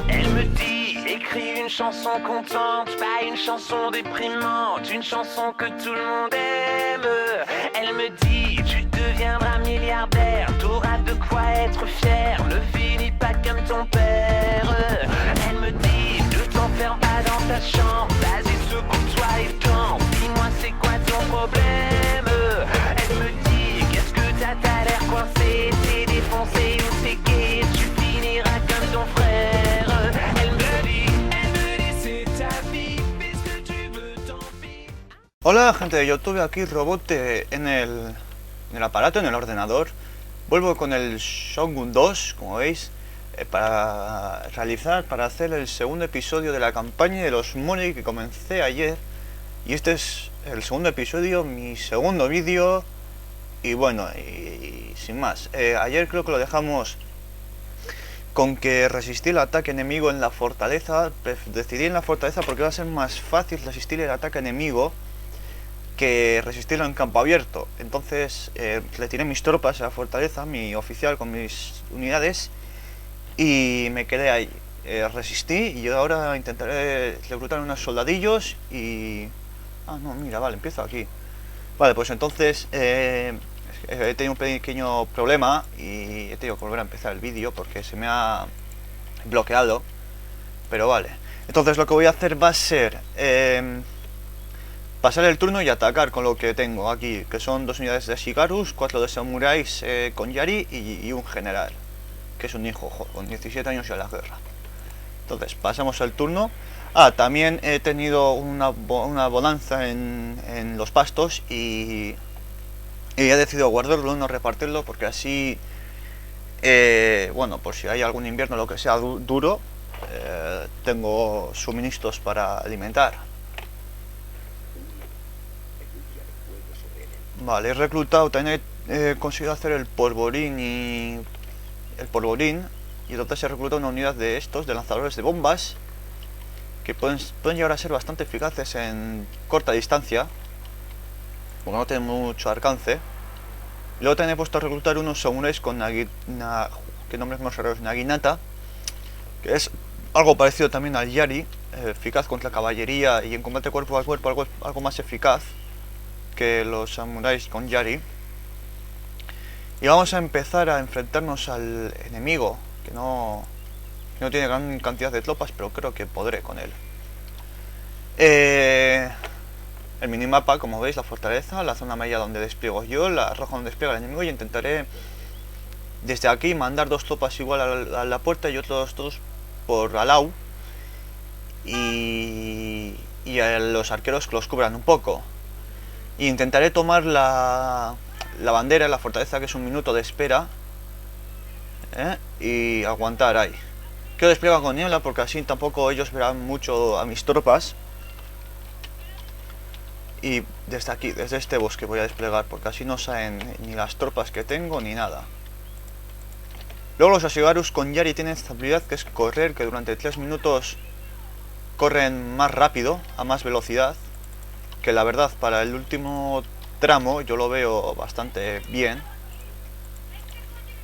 Elle me dit, écris une chanson contente, pas une chanson déprimante, une chanson que tout le monde aime. Elle me dit, tu deviendras milliardaire, t'auras de quoi être fier, ne finis pas comme ton père. Elle me dit, ne t'enferme pas dans ta chambre, vas-y secoue-toi et danse, dis-moi c'est quoi ton problème. Elle me dit, qu'est-ce que t'as l'air coincé, t'es défoncé ou t'es gay, tu finiras comme ton frère. Elle me dit, c'est ta vie, fais ce que tu veux, tant pis. Hola gente de YouTube, aquí Robote en el aparato, en el ordenador. Vuelvo con el Shogun 2, como veis, para hacer el segundo episodio de la campaña de los Mori que comencé ayer. Y este es el segundo episodio, mi segundo vídeo. Y bueno, y sin más, ayer creo que lo dejamos con que resistí el ataque enemigo en la fortaleza. Decidí en la fortaleza porque va a ser más fácil resistir el ataque enemigo que resistirlo en campo abierto. Entonces retiré mis tropas a la fortaleza, mi oficial con mis unidades, y me quedé ahí. Resistí y ahora intentaré reclutar unos soldadillos y... Ah, no, mira, vale, empiezo aquí. Vale, pues entonces he tenido un pequeño problema y he tenido que volver a empezar el vídeo porque se me ha bloqueado. Pero vale, entonces lo que voy a hacer va a ser pasar el turno y atacar con lo que tengo aquí, que son 2 unidades de Shigarus, 4 de samuráis con Yari y un general, que es un hijo con 17 años y a la guerra. Entonces pasamos el turno. Ah, también he tenido una bonanza en los pastos y he decidido guardarlo, no repartirlo, porque así, bueno, por si hay algún invierno o lo que sea duro, tengo suministros para alimentar. Vale, he reclutado, también he conseguido hacer el polvorín y entonces he reclutado una unidad de estos, de lanzadores de bombas, que pueden llegar a ser bastante eficaces en corta distancia, porque no tienen mucho alcance. Luego también he puesto a reclutar unos samuráis con ¿qué nombres más raros? Naginata, que es algo parecido también al Yari, eficaz contra caballería y en combate cuerpo a cuerpo algo más eficaz que los samuráis con Yari. Y vamos a empezar a enfrentarnos al enemigo, que no tiene gran cantidad de tropas, pero creo que podré con él. El minimapa, como veis, la fortaleza, la zona amarilla donde despliego yo, la roja donde despliega el enemigo, y intentaré desde aquí mandar 2 tropas igual a la puerta y otros 2 por Alau, y a los arqueros que los cubran un poco. Y intentaré tomar la bandera, la fortaleza, que es 1 minuto de espera, y aguantar ahí. Quiero desplegar con niebla porque así tampoco ellos verán mucho a mis tropas. Y desde aquí, desde este bosque voy a desplegar porque así no saben ni las tropas que tengo ni nada. Luego los Ashigarus con Yari tienen esta habilidad que es correr, que durante 3 minutos corren más rápido, a más velocidad, que la verdad para el último tramo yo lo veo bastante bien.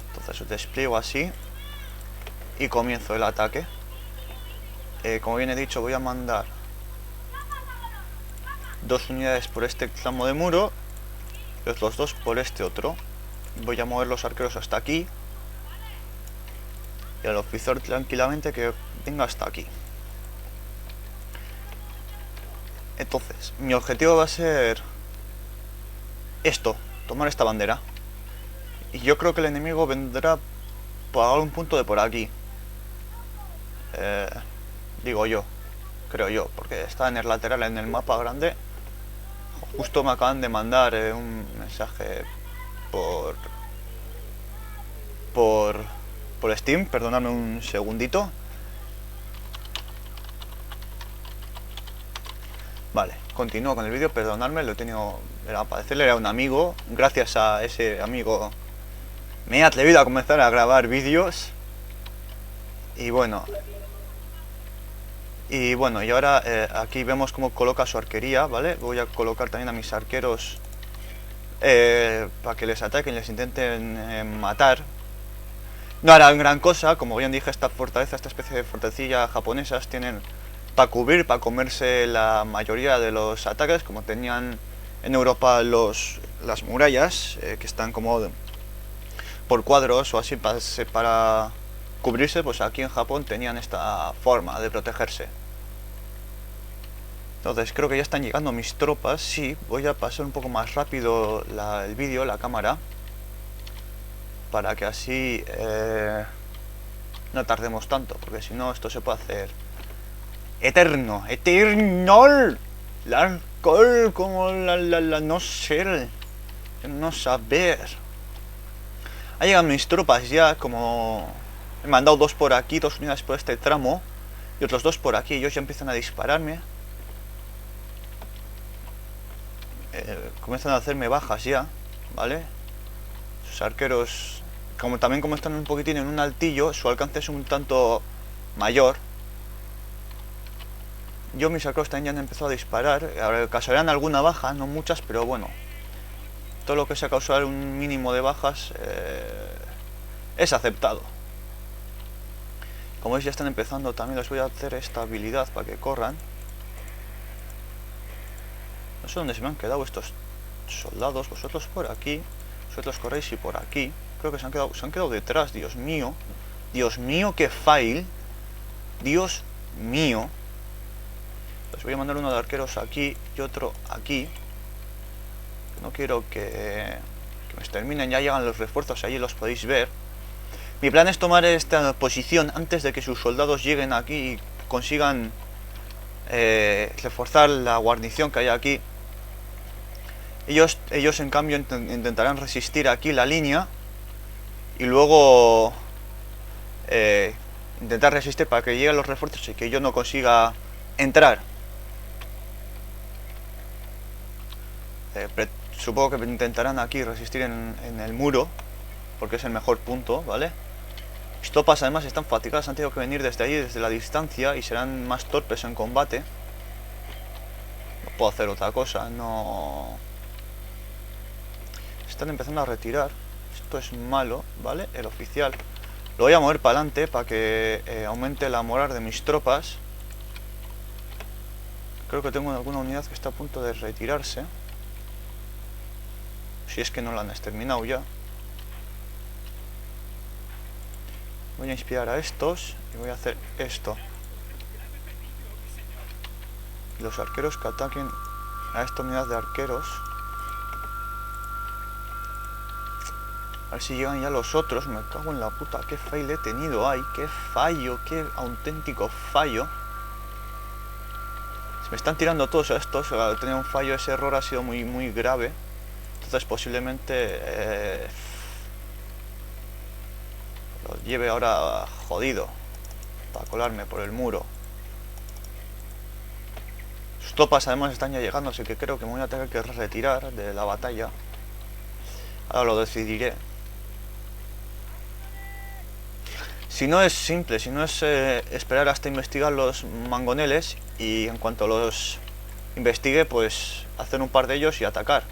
Entonces os despliego así y comienzo el ataque. Como bien he dicho, voy a mandar 2 unidades por este tramo de muro y otros 2 por este otro. Voy a mover los arqueros hasta aquí y al oficial tranquilamente que venga hasta aquí. Entonces, mi objetivo va a ser esto, tomar esta bandera. Y yo creo que el enemigo vendrá por algún punto de por aquí. Digo yo, creo yo, porque está en el lateral, en el mapa grande. Justo me acaban de mandar un mensaje por Steam, perdonadme un segundito. Vale, continúo con el vídeo, perdonadme, lo he tenido, para decirle a un amigo, gracias a ese amigo me he atrevido a comenzar a grabar vídeos. Y bueno, Y bueno, y ahora aquí vemos cómo coloca su arquería, ¿vale? Voy a colocar también a mis arqueros para que les ataquen, les intenten matar. No harán gran cosa, como bien dije, esta fortaleza, esta especie de fortalecilla japonesas tienen para cubrir, para comerse la mayoría de los ataques, como tenían en Europa las murallas, que están como por cuadros o así para cubrirse, pues aquí en Japón tenían esta forma de protegerse. Entonces creo que ya están llegando mis tropas. Sí, voy a pasar un poco más rápido el vídeo, la cámara, para que así no tardemos tanto, porque si no esto se puede hacer eterno, la alcohol como no sé, no saber. Ha llegado mis tropas ya, como he mandado 2 por aquí, 2 unidades por este tramo y otros 2 por aquí. Ellos ya empiezan a dispararme, comienzan a hacerme bajas ya, ¿vale? Sus arqueros, como están un poquitín en un altillo, su alcance es un tanto mayor. Mis arqueros también ya han empezado a disparar. Ahora causarán alguna baja, no muchas, pero bueno, todo lo que sea causar un mínimo de bajas es aceptado. Como veis ya están empezando, también les voy a hacer esta habilidad para que corran. No sé dónde se me han quedado estos soldados. Vosotros por aquí, vosotros corréis y por aquí. Creo que se han quedado detrás. Dios mío, qué fail. Dios mío. Les voy a mandar uno de arqueros aquí y otro aquí. No quiero que me exterminen. Ya llegan los refuerzos, allí los podéis ver. Mi plan es tomar esta posición antes de que sus soldados lleguen aquí y consigan reforzar la guarnición que hay aquí. Ellos en cambio intentarán resistir aquí la línea y luego intentar resistir para que lleguen los refuerzos y que yo no consiga entrar. Supongo que intentarán aquí resistir en el muro, porque es el mejor punto, ¿vale? Mis tropas además están fatigadas, han tenido que venir desde allí, desde la distancia, y serán más torpes en combate. No puedo hacer otra cosa, no... Están empezando a retirar. Esto es malo, ¿vale? El oficial. Lo voy a mover para adelante para que aumente la moral de mis tropas. Creo que tengo alguna unidad que está a punto de retirarse. Si es que no la han exterminado ya. Voy a inspirar a estos y voy a hacer esto. Los arqueros que ataquen a esta unidad de arqueros. A ver si llegan ya los otros. Me cago en la puta, qué fail he tenido ahí. Qué fallo, qué auténtico fallo. Se me están tirando todos a estos. Al tener un fallo, ese error ha sido muy grave. Entonces posiblemente lo lleve ahora jodido para colarme por el muro. Sus tropas además están ya llegando, así que creo que me voy a tener que retirar de la batalla. Ahora lo decidiré. Si no es simple, si no es esperar hasta investigar los mangoneles y en cuanto los investigue, pues hacer un par de ellos y atacar.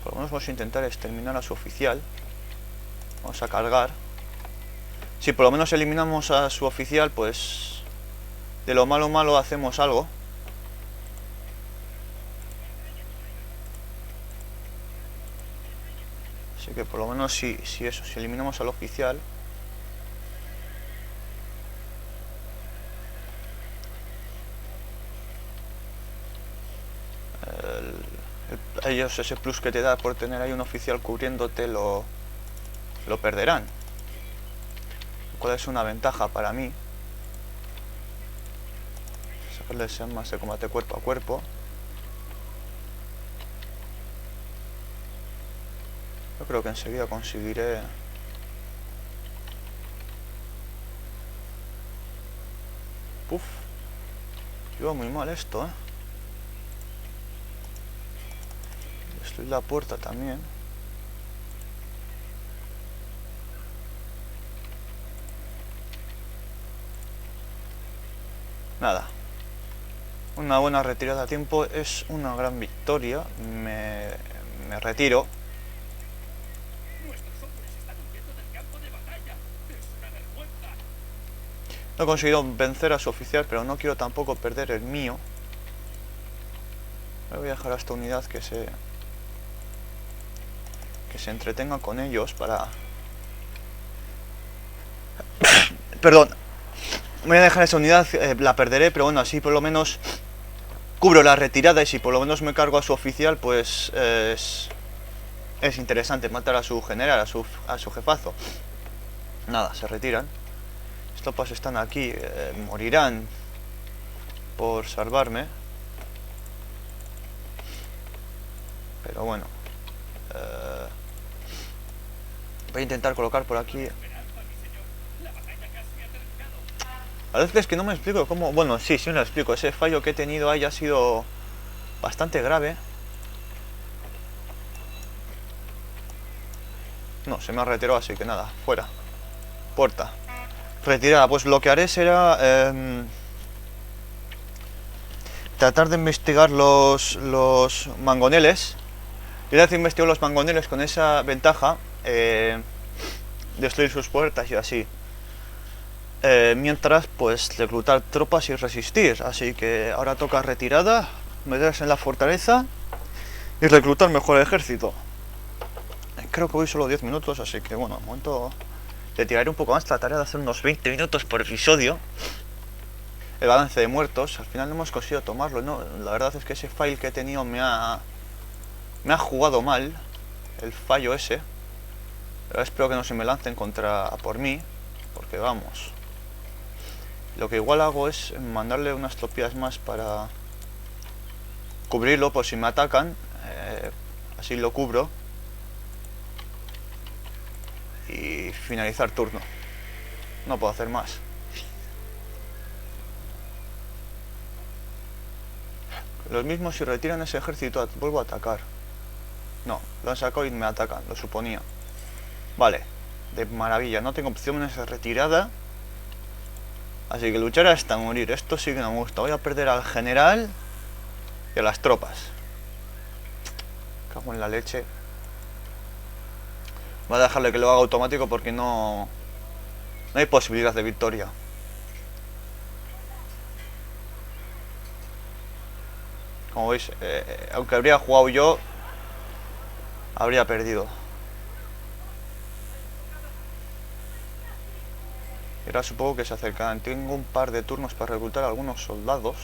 Por lo menos vamos a intentar exterminar a su oficial. Vamos a cargar. Si por lo menos eliminamos a su oficial, pues de lo malo hacemos algo. Así que por lo menos si eliminamos al oficial. Ellos ese plus que te da por tener ahí un oficial cubriéndote lo perderán. Lo cual es una ventaja para mí. Sacarles más de combate cuerpo a cuerpo. Yo creo que enseguida conseguiré... Puf. Lleva muy mal esto, Destruir la puerta también. Nada. Una buena retirada a tiempo es una gran victoria. Me retiro. No he conseguido vencer a su oficial, pero no quiero tampoco perder el mío. Me voy a dejar a esta unidad que se entretenga con ellos para... Perdón. Voy a dejar esa unidad, la perderé, pero bueno, así por lo menos cubro la retirada y si por lo menos me cargo a su oficial, pues es interesante matar a su general, a su jefazo. Nada, se retiran. Las tropas están aquí, morirán por salvarme. Pero bueno. Voy a intentar colocar por aquí... A veces es que no me explico cómo... Bueno, sí me lo explico. Ese fallo que he tenido ahí ha sido bastante grave. No, se me ha retirado, así que nada, fuera. Puerta. Retirada. Pues lo que haré será... tratar de investigar los mangoneles. Y una vez investigo los mangoneles con esa ventaja, destruir sus puertas y así. Mientras, pues, reclutar tropas y resistir. Así que ahora toca retirada, meterse en la fortaleza y reclutar mejor el ejército. Creo que voy solo 10 minutos, así que bueno, de momento le tiraré un poco más. Trataré de hacer unos 20 minutos por episodio. El balance de muertos, al final no hemos conseguido tomarlo, ¿no? La verdad es que ese fail que he tenido me ha jugado mal, el fallo ese. Pero espero que no se me lancen por mí, porque vamos. Lo que igual hago es mandarle unas tropas más para cubrirlo por si me atacan. Así lo cubro. Y finalizar turno. No puedo hacer más. Los mismos si retiran ese ejército vuelvo a atacar. No, lo han sacado y me atacan, lo suponía. Vale, de maravilla, no tengo opciones de retirada. Así que luchar hasta morir, esto sí que no me gusta. Voy a perder al general y a las tropas. Cago en la leche. Voy a dejarle que lo haga automático porque no hay posibilidad de victoria. Como veis, aunque habría jugado yo, habría perdido. Y ahora supongo que se acercarán. Tengo un par de turnos para reclutar a algunos soldados.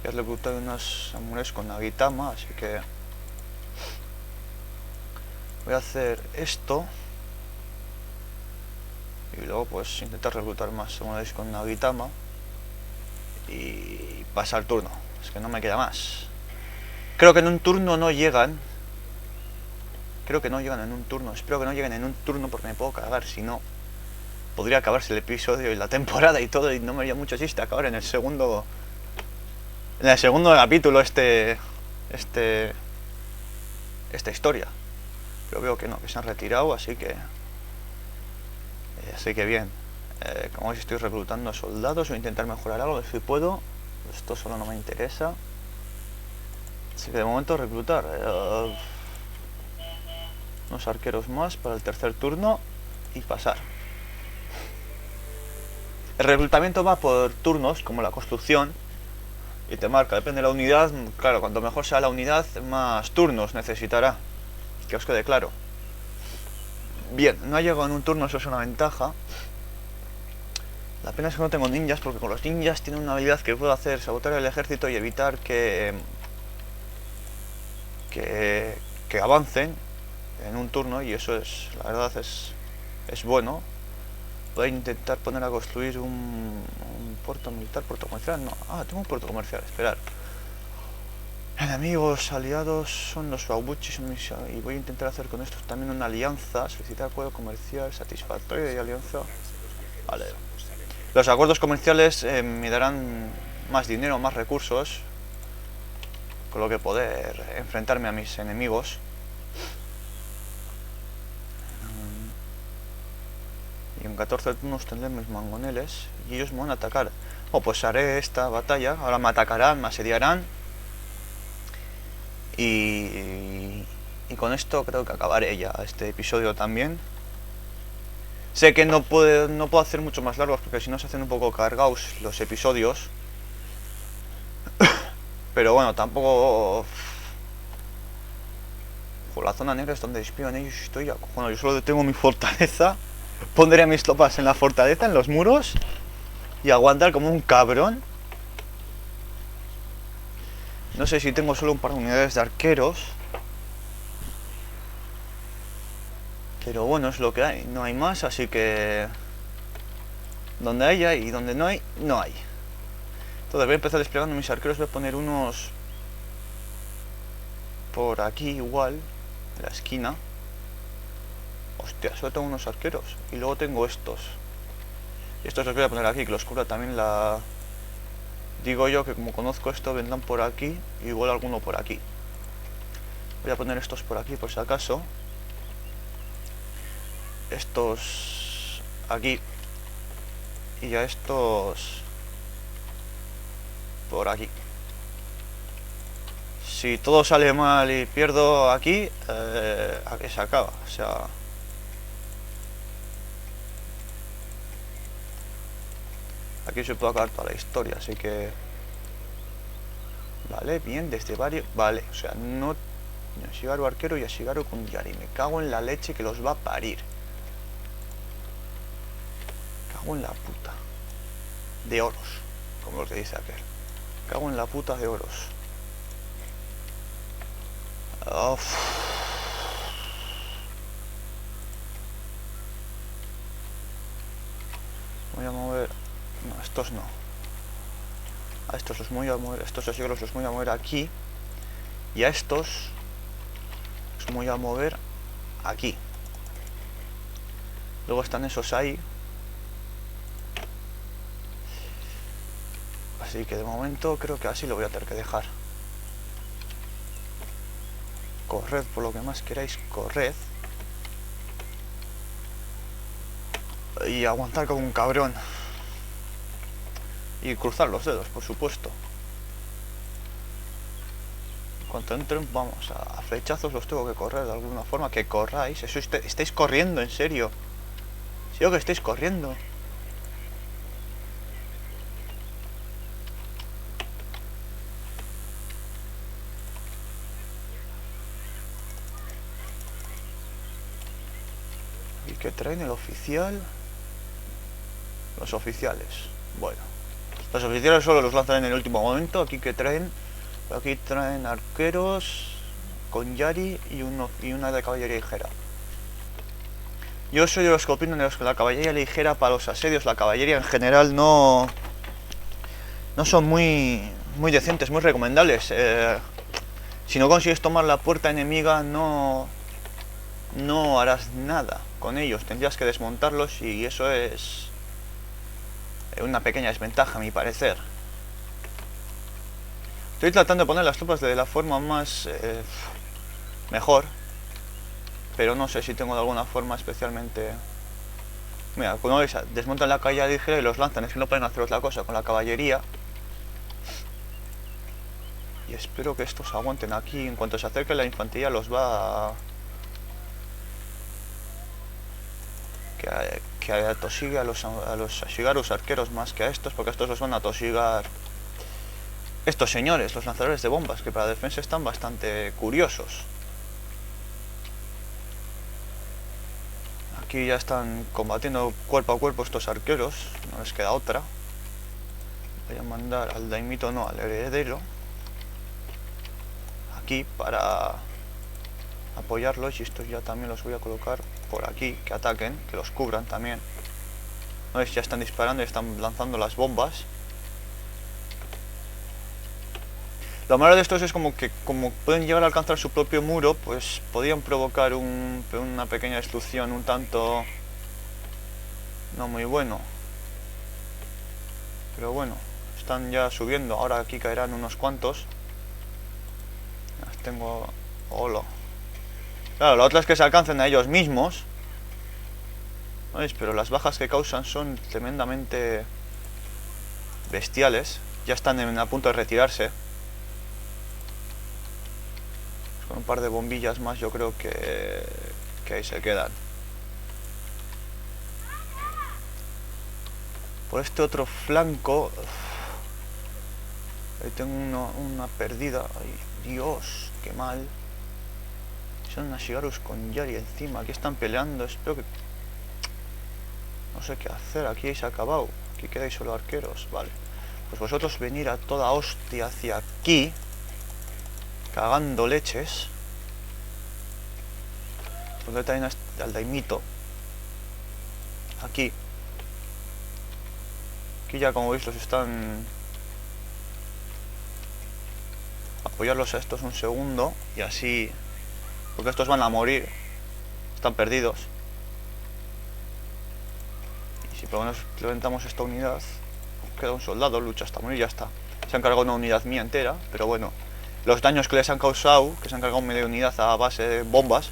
Voy a reclutar unos samuráis con Nagitama, así que voy a hacer esto. Y luego pues intentar reclutar más samuráis con Nagitama. Y pasar turno. Es que no me queda más. Creo que en un turno no llegan. Creo que no llegan en un turno. Espero que no lleguen en un turno porque me puedo cagar. Si no, podría acabarse el episodio y la temporada y todo. Y no me haría mucho chiste acabar en el segundo. En el segundo capítulo esta historia. Pero veo que no, que se han retirado, así que bien. Como veis estoy reclutando soldados. Voy a intentar mejorar algo si puedo. Esto solo no me interesa. Así que de momento reclutar unos arqueros más para el tercer turno y pasar. El reclutamiento va por turnos, como la construcción, y te marca, depende de la unidad. Claro, cuanto mejor sea la unidad, más turnos necesitará, que os quede claro. Bien, no ha llegado en un turno, eso es una ventaja. La pena es que no tengo ninjas, porque con los ninjas tienen una habilidad que puedo hacer sabotear el ejército y evitar que avancen en un turno, y eso es, la verdad es bueno. Voy a intentar poner a construir un puerto militar, puerto comercial, no. Ah, tengo un puerto comercial, esperar. Enemigos aliados son los Baubuchis y voy a intentar hacer con estos también una alianza. Solicitar acuerdo comercial satisfactorio y alianza. Vale. Los acuerdos comerciales me darán más dinero, más recursos, con lo que poder enfrentarme a mis enemigos. Y en 14 turnos tendré mis mangoneles y ellos me van a atacar. Oh, pues haré esta batalla. Ahora me atacarán, me asediarán. Y con esto creo que acabaré ya este episodio también. Sé que no puedo hacer mucho más largos porque si no se hacen un poco cargados los episodios. Pero bueno, tampoco... Por la zona negra es donde espían ellos y estoy acojonado. Yo solo tengo mi fortaleza. Pondré mis tropas en la fortaleza, en los muros. Y aguantar como un cabrón. No sé si tengo solo un par de unidades de arqueros. Pero bueno, es lo que hay. No hay más, así que... Donde haya y donde no hay, no hay. Entonces voy a empezar desplegando mis arqueros. Voy a poner unos... por aquí igual. En la esquina. Hostia, solo tengo unos arqueros. Y luego tengo estos. Y estos los voy a poner aquí, que los cubra también la... Digo yo que como conozco esto, vendrán por aquí. Y igual alguno por aquí. Voy a poner estos por aquí por si acaso. Estos... aquí. Y a estos... por aquí. Si todo sale mal y pierdo aquí, aquí se acaba. O sea... aquí se puede acabar toda la historia, así que... Vale, bien, desde varios... Vale, o sea, no... Yashigaru arquero y Yashigaru con Yari. Me cago en la leche que los va a parir. Cago en la puta. De oros, como lo que dice aquel. Cago en la puta de oros. Uf. Voy a mover... No, estos no. A estos los voy a mover... Estos Yashigarus los voy a mover aquí. Y a estos... los voy a mover aquí. Luego están esos ahí. Así que de momento creo que así lo voy a tener que dejar. Corred por lo que más queráis, corred. Y aguantar como un cabrón. Y cruzar los dedos, por supuesto. Cuando entren, vamos, a flechazos los tengo que correr de alguna forma. Que corráis, eso estáis corriendo, en serio. Si yo que estáis corriendo. Y que traen el oficial. Los oficiales, bueno. Los oficiales solo los lanzan en el último momento. Aquí que traen... Aquí traen arqueros con Yari y una de caballería ligera. Yo soy de los que opinan de los que la caballería ligera para los asedios, la caballería en general no son muy decentes, muy recomendables. Si no consigues tomar la puerta enemiga no harás nada con ellos, tendrías que desmontarlos y eso es una pequeña desventaja a mi parecer. Estoy tratando de poner las tropas de la forma más mejor, pero no sé si tengo de alguna forma especialmente... Mira, como veis, desmontan la caballería ligera y los lanzan, es que no pueden hacer otra cosa con la caballería. Y espero que estos aguanten aquí, en cuanto se acerque la infantería los va a... que atosigue a los Yashigarus arqueros más que a estos, porque a estos los van a atosigar estos señores, los lanzadores de bombas, que para defensa están bastante curiosos. Aquí ya están combatiendo cuerpo a cuerpo estos arqueros, no les queda otra. Voy a mandar al daimito, no, al heredero, aquí para apoyarlos, y estos ya también los voy a colocar por aquí, que ataquen, que los cubran también. ¿No veis? Ya están disparando y están lanzando las bombas. Lo malo de estos es como que como pueden llegar a alcanzar su propio muro, pues podrían provocar una pequeña destrucción un tanto no muy bueno. Pero bueno, están ya subiendo, ahora aquí caerán unos cuantos. Las tengo... Hola. Claro, la otra es que se alcancen a ellos mismos. ¿Veis? Pero las bajas que causan son tremendamente bestiales. Ya están a punto de retirarse. Con un par de bombillas más yo creo que ahí se quedan. Por este otro flanco... Ahí tengo una perdida. Ay, Dios, qué mal. Son Ashigarus con Yari encima. Aquí están peleando. Espero que... No sé qué hacer. Aquí se ha acabado. Aquí quedáis solo arqueros. Vale. Pues vosotros venir a toda hostia hacia aquí. Cagando leches. Porque también al Daimito. Aquí. Aquí ya como veis los están... Apoyarlos a estos un segundo. Y así... Porque estos van a morir. Están perdidos. Y si por lo menos levantamos esta unidad... Queda un soldado, lucha hasta morir y ya está. Se han cargado una unidad mía entera. Pero bueno, los daños que les han causado, que se han cargado media unidad a base de bombas,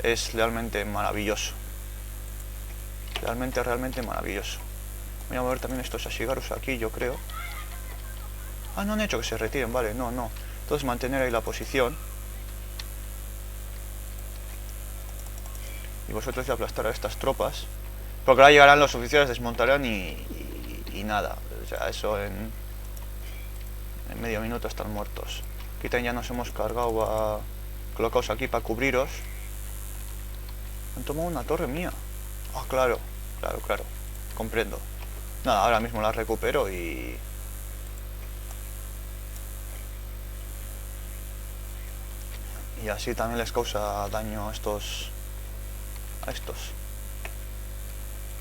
es realmente maravilloso. Realmente maravilloso. Voy a mover también estos Ashigarus aquí, yo creo. Ah, no han hecho que se retiren, vale, no. Entonces mantener ahí la posición. Y vosotros ya aplastar a estas tropas. Porque ahora llegarán los oficiales, desmontarán y nada. O sea, eso en medio minuto están muertos. Aquí también ya nos hemos cargado a... Colocaos aquí para cubriros. Han tomado una torre mía. Ah, claro. Comprendo. Nada, ahora mismo la recupero y así también les causa daño a estos.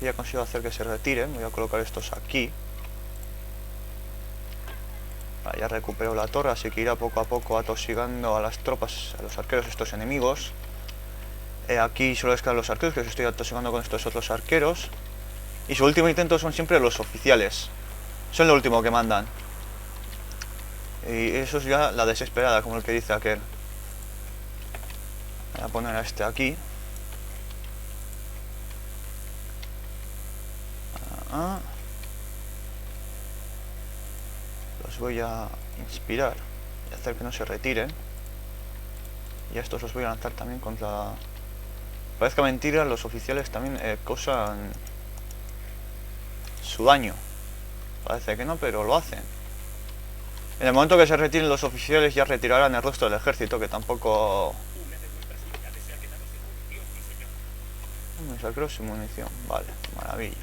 Ya consigo hacer que se retiren. Voy a colocar estos aquí. Vale, ya recupero la torre, así que irá poco a poco atosigando a las tropas, a los arqueros estos enemigos. Aquí solo les quedan los arqueros, que los estoy atosigando con estos otros arqueros. Y su último intento son siempre los oficiales. Son lo último que mandan. Y eso es ya la desesperada, como el que dice aquel. Voy a poner a este aquí. Los voy a inspirar y hacer que no se retiren. Y a estos los voy a lanzar también contra... Parezca mentira, los oficiales también causan su daño. Parece que no, pero lo hacen. En el momento que se retiren los oficiales ya retirarán el resto del ejército, que tampoco... Mis arqueros sin munición, vale, maravilla.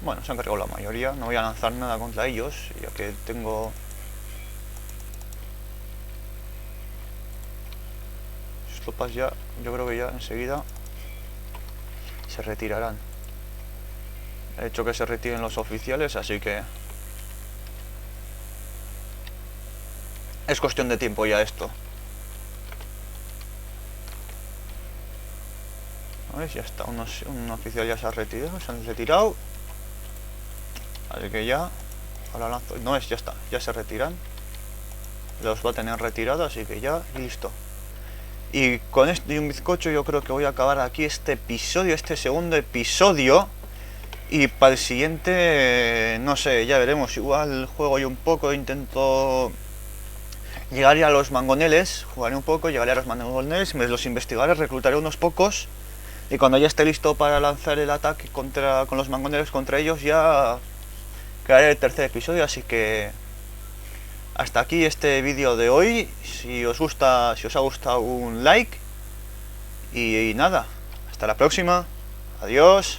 Bueno, se han cargado la mayoría, no voy a lanzar nada contra ellos, ya que tengo... Sus tropas ya, yo creo que ya enseguida se retirarán. He hecho que se retiren los oficiales, así que... Es cuestión de tiempo ya esto. ¿Veis? Ya está, un oficial ya se han retirado. Así que ya... Ahora lanzo... No es, ya está, ya se retiran. Los va a tener retirados, así que ya, y listo. Y con esto y un bizcocho yo creo que voy a acabar aquí este episodio, este segundo episodio. Y para el siguiente, no sé, ya veremos. Igual juego yo un poco, intento... Llegaré a los mangoneles, jugaré un poco, llegaré a los mangoneles, me los investigaré, reclutaré unos pocos. Y cuando ya esté listo para lanzar el ataque con los mangoneles contra ellos, ya crearé el tercer episodio. Así que hasta aquí este vídeo de hoy. Si os ha gustado, un like. Y nada, hasta la próxima. Adiós.